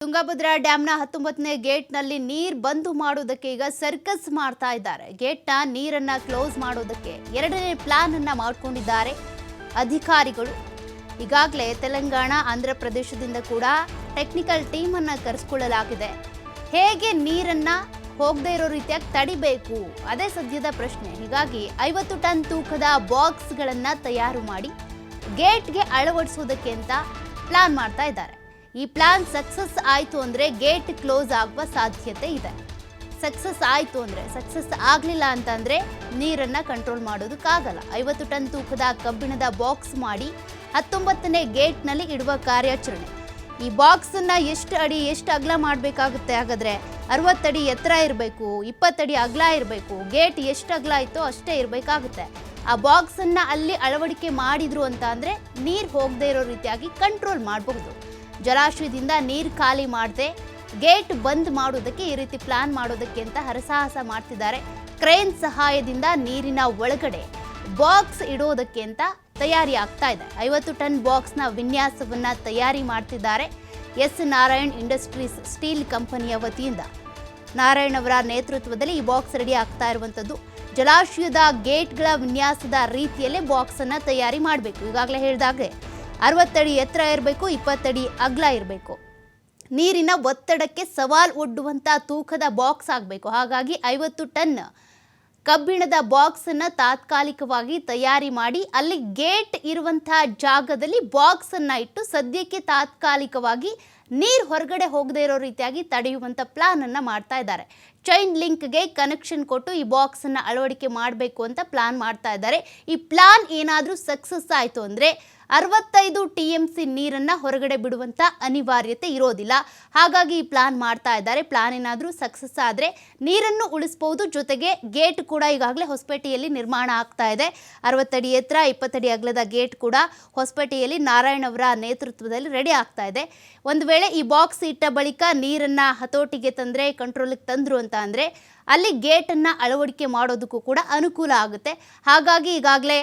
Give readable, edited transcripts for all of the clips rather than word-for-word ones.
ತುಂಗಭದ್ರಾ ಡ್ಯಾಂನ 19ನೇ ಗೇಟ್ನಲ್ಲಿ ನೀರು ಬಂದು ಮಾಡೋದಕ್ಕೆ ಈಗ ಸರ್ಕಸ್ ಮಾಡ್ತಾ ಇದ್ದಾರೆ. ಗೇಟ್ನ ನೀರನ್ನ ಕ್ಲೋಸ್ ಮಾಡೋದಕ್ಕೆ ಎರಡನೇ ಪ್ಲಾನ್ ಅನ್ನ ಮಾಡ್ಕೊಂಡಿದ್ದಾರೆ ಅಧಿಕಾರಿಗಳು. ಈಗಾಗಲೇ ತೆಲಂಗಾಣ, ಆಂಧ್ರ ಪ್ರದೇಶದಿಂದ ಕೂಡ ಟೆಕ್ನಿಕಲ್ ಟೀಮ್ ಅನ್ನ ಕರೆಸಿಕೊಳ್ಳಲಾಗಿದೆ. ಹೇಗೆ ನೀರನ್ನ ಹೋಗದೇ ಇರೋ ರೀತಿಯಾಗಿ ತಡಿಬೇಕು, ಅದೇ ಸದ್ಯದ ಪ್ರಶ್ನೆ. ಹೀಗಾಗಿ 50 ಟನ್ ತೂಕದ ಬಾಕ್ಸ್ಗಳನ್ನ ತಯಾರು ಮಾಡಿ ಗೇಟ್ಗೆ ಅಳವಡಿಸೋದಕ್ಕೆ ಅಂತ ಪ್ಲಾನ್ ಮಾಡ್ತಾ ಇದ್ದಾರೆ. ಈ ಪ್ಲಾನ್ ಸಕ್ಸಸ್ ಆಯಿತು ಅಂದರೆ ಗೇಟ್ ಕ್ಲೋಸ್ ಆಗುವ ಸಾಧ್ಯತೆ ಇದೆ. ಸಕ್ಸಸ್ ಆಗಲಿಲ್ಲ ಅಂತಂದರೆ ನೀರನ್ನು ಕಂಟ್ರೋಲ್ ಮಾಡೋದಕ್ಕಾಗಲ್ಲ. 50 ಟನ್ ತೂಕದ ಕಬ್ಬಿಣದ ಬಾಕ್ಸ್ ಮಾಡಿ 19ನೇ ಗೇಟ್ನಲ್ಲಿ ಇಡುವ ಕಾರ್ಯಾಚರಣೆ. ಈ ಬಾಕ್ಸನ್ನು ಎಷ್ಟು ಅಡಿ ಎಷ್ಟು ಅಗಲ ಮಾಡಬೇಕಾಗುತ್ತೆ? ಹಾಗಾದರೆ 60 ಅಡಿ ಎತ್ತರ ಇರಬೇಕು, 20 ಅಡಿ ಅಗಲ ಇರಬೇಕು. ಗೇಟ್ ಎಷ್ಟು ಅಗಲ ಆಯಿತೋ ಅಷ್ಟೇ ಇರಬೇಕಾಗುತ್ತೆ. ಆ ಬಾಕ್ಸನ್ನು ಅಲ್ಲಿ ಅಳವಡಿಕೆ ಮಾಡಿದ್ರು ಅಂತ ಅಂದರೆ ನೀರು ಹೋಗದೇ ಇರೋ ರೀತಿಯಾಗಿ ಕಂಟ್ರೋಲ್ ಮಾಡಬಹುದು. ಜಲಾಶಯದಿಂದ ನೀರು ಖಾಲಿ ಮಾಡದೆ ಗೇಟ್ ಬಂದ್ ಮಾಡೋದಕ್ಕೆ ಈ ರೀತಿ ಪ್ಲಾನ್ ಮಾಡೋದಕ್ಕೆ ಅಂತ ಹರಸಾಹಸ ಮಾಡ್ತಿದ್ದಾರೆ. ಕ್ರೇನ್ ಸಹಾಯದಿಂದ ನೀರಿನ ಒಳಗಡೆ ಬಾಕ್ಸ್ ಇಡೋದಕ್ಕೆ ಅಂತ ತಯಾರಿ ಆಗ್ತಾ ಇದೆ. 50 ಟನ್ ಬಾಕ್ಸ್ನ ವಿನ್ಯಾಸವನ್ನ ತಯಾರಿ ಮಾಡ್ತಿದ್ದಾರೆ. ಎಸ್ ನಾರಾಯಣ್ ಇಂಡಸ್ಟ್ರೀಸ್ ಸ್ಟೀಲ್ ಕಂಪನಿಯ ವತಿಯಿಂದ ನಾರಾಯಣ್ ಅವರ ನೇತೃತ್ವದಲ್ಲಿ ಈ ಬಾಕ್ಸ್ ರೆಡಿ ಆಗ್ತಾ ಇರುವಂಥದ್ದು. ಜಲಾಶಯದ ಗೇಟ್ಗಳ ವಿನ್ಯಾಸದ ರೀತಿಯಲ್ಲೇ ಬಾಕ್ಸ್ ಅನ್ನ ತಯಾರಿ ಮಾಡಬೇಕು. ಈಗಾಗಲೇ ಹೇಳಿದಾಗೆ 60 ಅಡಿ ಎತ್ತರ ಇರಬೇಕು, 20 ಅಡಿ ಅಗಲ ಇರಬೇಕು. ನೀರಿನ ಒತ್ತಡಕ್ಕೆ ಸವಾಲ್ ಒಡ್ಡುವಂಥ ತೂಕದ ಬಾಕ್ಸ್ ಆಗಬೇಕು. ಹಾಗಾಗಿ 50 ಟನ್ ಕಬ್ಬಿಣದ ಬಾಕ್ಸನ್ನು ತಾತ್ಕಾಲಿಕವಾಗಿ ತಯಾರಿ ಮಾಡಿ ಅಲ್ಲಿ ಗೇಟ್ ಇರುವಂಥ ಜಾಗದಲ್ಲಿ ಬಾಕ್ಸನ್ನು ಇಟ್ಟು ಸದ್ಯಕ್ಕೆ ತಾತ್ಕಾಲಿಕವಾಗಿ ನೀರು ಹೊರಗಡೆ ಹೋಗದೇ ಇರೋ ರೀತಿಯಾಗಿ ತಡೆಯುವಂಥ ಪ್ಲಾನನ್ನು ಮಾಡ್ತಾ ಇದ್ದಾರೆ. ಚೈನ್ ಲಿಂಕ್ಗೆ ಕನೆಕ್ಷನ್ ಕೊಟ್ಟು ಈ ಬಾಕ್ಸನ್ನು ಅಳವಡಿಕೆ ಮಾಡಬೇಕು ಅಂತ ಪ್ಲಾನ್ ಮಾಡ್ತಾ ಇದ್ದಾರೆ. ಈ ಪ್ಲಾನ್ ಏನಾದರೂ ಸಕ್ಸಸ್ ಆಯಿತು ಅಂದರೆ 65 TMC ನೀರನ್ನು ಹೊರಗಡೆ ಬಿಡುವಂಥ ಅನಿವಾರ್ಯತೆ ಇರೋದಿಲ್ಲ. ಹಾಗಾಗಿ ಈ ಪ್ಲಾನ್ ಮಾಡ್ತಾ ಇದ್ದಾರೆ. ಪ್ಲಾನ್ ಏನಾದರೂ ಸಕ್ಸಸ್ ಆದರೆ ನೀರನ್ನು ಉಳಿಸ್ಬೋದು. ಜೊತೆಗೆ ಗೇಟ್ ಕೂಡ ಈಗಾಗಲೇ ಹೊಸಪೇಟೆಯಲ್ಲಿ ನಿರ್ಮಾಣ ಆಗ್ತಾ ಇದೆ. 60 ಅಡಿ ಎತ್ತರ, 20 ಅಡಿ ಅಗಲದ ಗೇಟ್ ಕೂಡ ಹೊಸಪೇಟೆಯಲ್ಲಿ ನಾರಾಯಣ್ ಅವರ ನೇತೃತ್ವದಲ್ಲಿ ರೆಡಿ ಆಗ್ತಾ ಇದೆ. ಒಂದು ವೇಳೆ ಈ ಬಾಕ್ಸ್ ಇಟ್ಟ ಬಳಿಕ ನೀರನ್ನು ಹತೋಟಿಗೆ ತಂದರೆ, ಕಂಟ್ರೋಲಿಗೆ ತಂದರು ಅಂತ ಅಂದರೆ ಅಲ್ಲಿ ಗೇಟನ್ನು ಅಳವಡಿಕೆ ಮಾಡೋದಕ್ಕೂ ಕೂಡ ಅನುಕೂಲ ಆಗುತ್ತೆ. ಹಾಗಾಗಿ ಈಗಾಗಲೇ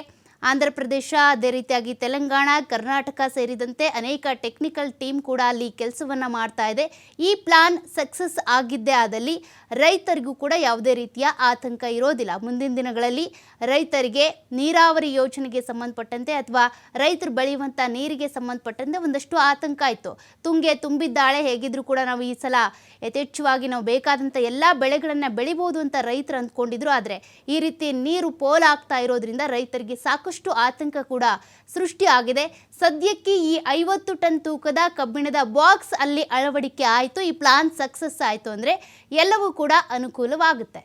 ಆಂಧ್ರ ಪ್ರದೇಶ, ಅದೇ ರೀತಿಯಾಗಿ ತೆಲಂಗಾಣ, ಕರ್ನಾಟಕ ಸೇರಿದಂತೆ ಅನೇಕ ಟೆಕ್ನಿಕಲ್ ಟೀಮ್ ಕೂಡ ಅಲ್ಲಿ ಕೆಲಸವನ್ನು ಮಾಡ್ತಾ ಇದೆ. ಈ ಪ್ಲಾನ್ ಸಕ್ಸಸ್ ಆಗಿದ್ದೇ ಆದಲ್ಲಿ ರೈತರಿಗೂ ಕೂಡ ಯಾವುದೇ ರೀತಿಯ ಆತಂಕ ಇರೋದಿಲ್ಲ. ಮುಂದಿನ ದಿನಗಳಲ್ಲಿ ರೈತರಿಗೆ ನೀರಾವರಿ ಯೋಜನೆಗೆ ಸಂಬಂಧಪಟ್ಟಂತೆ ಅಥವಾ ರೈತರು ಬೆಳೆಯುವಂಥ ನೀರಿಗೆ ಸಂಬಂಧಪಟ್ಟಂತೆ ಒಂದಷ್ಟು ಆತಂಕ ಇತ್ತು. ತುಂಗೆ ತುಂಬಿದ್ದಾಳೆ, ಹೇಗಿದ್ರೂ ಕೂಡ ನಾವು ಈ ಸಲ ಯಥೇಚ್ಛವಾಗಿ ನಾವು ಬೇಕಾದಂಥ ಎಲ್ಲ ಬೆಳೆಗಳನ್ನು ಬೆಳಿಬೋದು ಅಂತ ರೈತರು ಅಂದ್ಕೊಂಡಿದ್ರು. ಆದರೆ ಈ ರೀತಿ ನೀರು ಪೋಲಾಗ್ತಾ ಇರೋದ್ರಿಂದ ರೈತರಿಗೆ ಸಾಕಷ್ಟು ಆತಂಕ ಕೂಡ ಸೃಷ್ಟಿಯಾಗಿದೆ. ಸದ್ಯಕ್ಕೆ ಈ 50 ಟನ್ ತೂಕದ ಕಬ್ಬಿಣದ ಬಾಕ್ಸ್ ಅಲ್ಲಿ ಅಳವಡಿಕೆ ಆಯಿತು. ಈ ಪ್ಲಾನ್ ಸಕ್ಸಸ್ ಆಯಿತು ಅಂದರೆ ಎಲ್ಲವೂ ಕೂಡ ಅನುಕೂಲವಾಗುತ್ತೆ.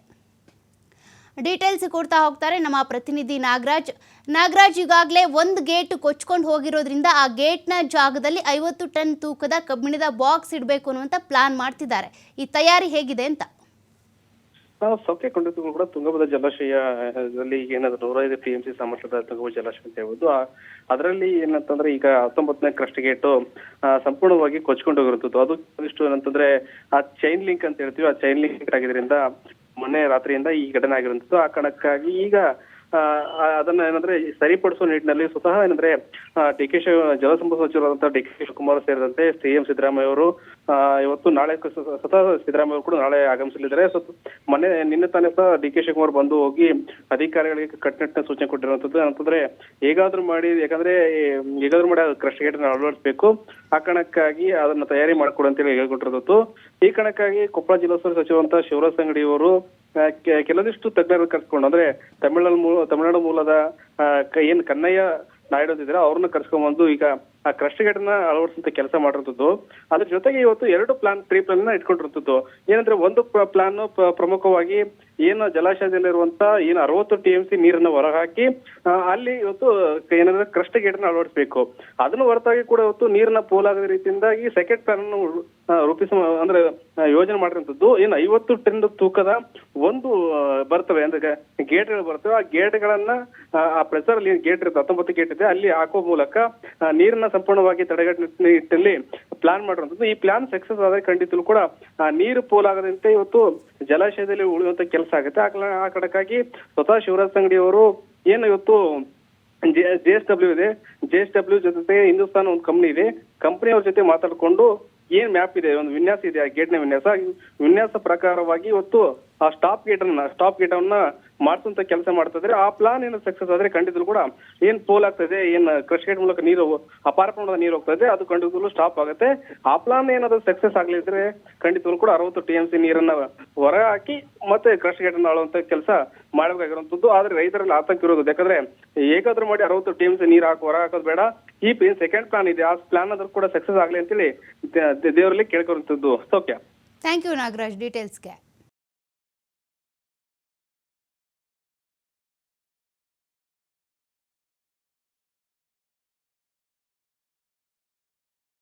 ಡೀಟೇಲ್ಸ್ ಕೊಡ್ತಾ ಹೋಗ್ತಾರೆ ನಮ್ಮ ಪ್ರತಿನಿಧಿ ನಾಗರಾಜ್. ಈಗಾಗಲೇ ಒಂದು ಗೇಟ್ ಕೊಚ್ಕೊಂಡು ಹೋಗಿರೋದ್ರಿಂದ ಆ ಗೇಟ್ನ ಜಾಗದಲ್ಲಿ 50 ಟನ್ ತೂಕದ ಕಬ್ಬಿಣದ ಬಾಕ್ಸ್ ಇಡಬೇಕು ಅನ್ನುವಂಥ ಪ್ಲಾನ್ ಮಾಡ್ತಿದ್ದಾರೆ. ಈ ತಯಾರಿ ಹೇಗಿದೆ ಅಂತ? ಸೌಖ್ಯ ಕೊಂಡಿದ್ದು ಕೂಡ ತುಂಗಭದ್ರಾ ಜಲಾಶಯದಲ್ಲಿ ಏನಾದ್ರು 105 TMC ಸಾಮರ್ಥ್ಯದ ತುಂಗಭದ್ರಾ ಜಲಾಶಯ ಅಂತ ಹೇಳ್ಬೋದು. ಅದರಲ್ಲಿ ಏನಂತಂದ್ರೆ ಈಗ 19ನೇ ಕ್ರಸ್ಟ್ ಗೇಟ್ ಸಂಪೂರ್ಣವಾಗಿ ಕೊಚ್ಕೊಂಡು ಹೋಗಿರುತ್ತದೆ. ಅದು ಇಷ್ಟು ಏನಂತಂದ್ರೆ ಆ ಚೈನ್ ಲಿಂಕ್ ಅಂತ ಹೇಳ್ತೀವಿ, ಆ ಚೈನ್ ಲಿಂಕ್ ಆಗಿದ್ರಿಂದ ಮೊನ್ನೆ ರಾತ್ರಿಯಿಂದ ಈ ಘಟನೆ ಆಗಿರುವಂತದ್ದು. ಆ ಕಾರಣಕ್ಕಾಗಿ ಈಗ ಅದನ್ನ ಏನಂದ್ರೆ ಸರಿಪಡಿಸುವ ನಿಟ್ಟಿನಲ್ಲಿ ಸ್ವತಃ ಏನಂದ್ರೆ ಡಿ.ಕೆ. ಜಲಸಂಪನ್ಮೂಲ ಸಚಿವರಾದಂತಹ ಡಿ.ಕೆ. ಶಿವಕುಮಾರ್ ಸೇರಿದಂತೆ CM ಸಿದ್ದರಾಮಯ್ಯ ಅವರು ಇವತ್ತು ನಾಳೆ ಸ್ವತಃ ಸಿದ್ದರಾಮಯ್ಯ ಅವರು ಕೂಡ ನಾಳೆ ಆಗಮಿಸಲಿದ್ದಾರೆ. ನಿನ್ನೆ ತಾನೇ ಸಹ ಡಿ.ಕೆ. ಶಿವಕುಮಾರ್ ಬಂದು ಹೋಗಿ ಅಧಿಕಾರಿಗಳಿಗೆ ಕಟ್ಟುನಿಟ್ಟಿನ ಸೂಚನೆ ಕೊಟ್ಟಿರುವಂತದ್ದು. ಅಂತಂದ್ರೆ ಹೇಗಾದ್ರೂ ಮಾಡಿ ಕ್ರಸ್ಟ್ ಗೇಟ್ ಅಳವಡಿಸಬೇಕು, ಆ ಕಾರಣಕ್ಕಾಗಿ ಅದನ್ನ ತಯಾರಿ ಮಾಡಿಕೊಡು ಅಂತೇಳಿ ಹೇಳ್ಕೊಟ್ಟಿರೋದು. ಈ ಕಾರಣಕ್ಕಾಗಿ ಕೊಪ್ಪಳ ಜಿಲ್ಲಾ ಸಚಿವಂತ ಶಿವರಾಜ್ ಸಂಗಡಿ ಅವರು ಕೆಲವೊಂದಿಷ್ಟು ತಜ್ಞರನ್ನು ಕರ್ಸ್ಕೊಂಡು, ಅಂದ್ರೆ ತಮಿಳುನಾಡು ಮೂಲದ ಏನ್ ಕನ್ನಯ್ಯ ನಾಯ್ಡು ಇದ್ರೆ ಅವ್ರನ್ನ ಕರ್ಸ್ಕೊಂಡ್ಬಂದು ಈಗ ಆ ಕ್ರಸ್ಟ್ ಗೇಟ್ ನ ಅಳವಡಿಸಂತ ಕೆಲಸ ಮಾಡಿರುತ್ತದೆ. ಅದ್ರ ಜೊತೆಗೆ ಇವತ್ತು 2 ಪ್ರೀ ಪ್ಲಾನ್ ನ ಇಟ್ಕೊಂಡಿರುತ್ತದೆ. ಏನಂದ್ರೆ ಒಂದು ಪ್ಲಾನ್ ಪ್ರಮುಖವಾಗಿ ಏನು ಜಲಾಶಯದಲ್ಲಿರುವಂತ ಏನು 60 TMC ನೀರನ್ನ ಹೊರಹಾಕಿ ಅಲ್ಲಿ ಇವತ್ತು ಏನಂದ್ರೆ ಕ್ರಸ್ಟ್ ಗೇಟ್ ನ ಅಳವಡಿಸಬೇಕು. ಅದನ್ನು ಹೊರತಾಗಿ ಕೂಡ ಇವತ್ತು ನೀರನ್ನ ಪೋಲಾಗದ ರೀತಿಯಿಂದಾಗಿ ಸೆಕೆಂಡ್ ಪ್ಲಾನ್ ಅಂದ್ರೆ ಯೋಜನೆ ಮಾಡಿರುವಂತದ್ದು. ಏನು 50 ಟನ್ ತೂಕದ ಒಂದು ಬರ್ತವೆ ಅಂದ್ರೆ ಗೇಟ್ಗಳು ಬರ್ತವೆ. ಆ ಗೇಟ್ಗಳನ್ನ ಆ ಪ್ರೆಸರ್ ಅಲ್ಲಿ ಗೇಟ್ ಇರುತ್ತೆ, 19 ಗೇಟ್ ಇದೆ, ಅಲ್ಲಿ ಹಾಕುವ ಮೂಲಕ ನೀರನ್ನ ಸಂಪೂರ್ಣವಾಗಿ ತಡೆಗಟ್ಟುವ ನಿಟ್ಟಿನಲ್ಲಿ ಪ್ಲಾನ್ ಮಾಡಿರುವಂತದ್ದು. ಈ ಪ್ಲಾನ್ ಸಕ್ಸಸ್ ಆದ್ರೆ ಖಂಡಿತಲೂ ಕೂಡ ನೀರು ಪೋಲಾಗದಂತೆ ಇವತ್ತು ಜಲಾಶಯದಲ್ಲಿ ಉಳಿಯುವಂತ ಕೆಲಸ ಆಗುತ್ತೆ. ಆ ಕಾರಣಕ್ಕಾಗಿ ಸ್ವತಃ ಶಿವರಾಜ್ ಸಂಗಡಿ ಅವರು ಏನು ಇವತ್ತು JSW ಇದೆ, JSW ಜೊತೆ ಹಿಂದೂಸ್ತಾನ್ ಒಂದು ಕಂಪನಿ ಇದೆ, ಕಂಪನಿಯವ್ರ ಜೊತೆ ಮಾತಾಡ್ಕೊಂಡು ಏನ್ ಮ್ಯಾಪ್ ಇದೆ, ಒಂದು ವಿನ್ಯಾಸ ಇದೆ, ಆ ಗೇಟ್ ನ ವಿನ್ಯಾಸ ಪ್ರಕಾರವಾಗಿ ಇವತ್ತು ಆ ಸ್ಟಾಪ್ ಗೇಟ್ ಅನ್ನ ಮಾಡಿಸುವಂತ ಕೆಲಸ ಮಾಡ್ತಿದ್ರೆ ಆ ಪ್ಲಾನ್ ಏನಾದ್ರು ಸಕ್ಸಸ್ ಆದ್ರೆ ಖಂಡಿತಲು ಕೂಡ ಏನ್ ಪೋಲ್ ಆಗ್ತದೆ, ಏನ್ ಕ್ರಶ್ ಗೇಟ್ ಮೂಲಕ ನೀರು ಅಪಾರ ಪ್ರಮಾಣದ ನೀರು ಹೋಗ್ತದೆ, ಅದು ಖಂಡಿತಲು ಸ್ಟಾಪ್ ಆಗುತ್ತೆ. ಆ ಪ್ಲಾನ್ ಏನಾದ್ರು ಸಕ್ಸಸ್ ಆಗ್ಲಿದ್ರೆ ಖಂಡಿತಲು ಕೂಡ 60 TMC ನೀರನ್ನ ಹೊರ ಹಾಕಿ ಮತ್ತೆ ಕ್ರಶ್ ಗೇಟ್ ಅನ್ನ ಆಳುವಂತ ಕೆಲಸ ಮಾಡಬೇಕಾಗಿರುವಂತದ್ದು. ಆದ್ರೆ ರೈತರಲ್ಲಿ ಆತಂಕ ಇರೋದು, ಯಾಕಂದ್ರೆ ಹೇಗಾದ್ರೂ ಮಾಡಿ 60 TMC ನೀರು ಹೊರ ಹಾಕೋದು ಬೇಡ, ಈ ಸೆಕೆಂಡ್ ಪ್ಲಾನ್ ಇದೆ, ಆ ಪ್ಲಾನ್ ಆದ್ರೂ ಕೂಡ ಸಕ್ಸಸ್ ಆಗ್ಲಿ ಅಂತೇಳಿ ದೇವರಲ್ಲಿ ಕೇಳ್ಕೊಂತದ್ದು. ಸೌಖ್ಯ. Thank you Nagaraj ಡೀಟೇಲ್ಸ್ಗೆ.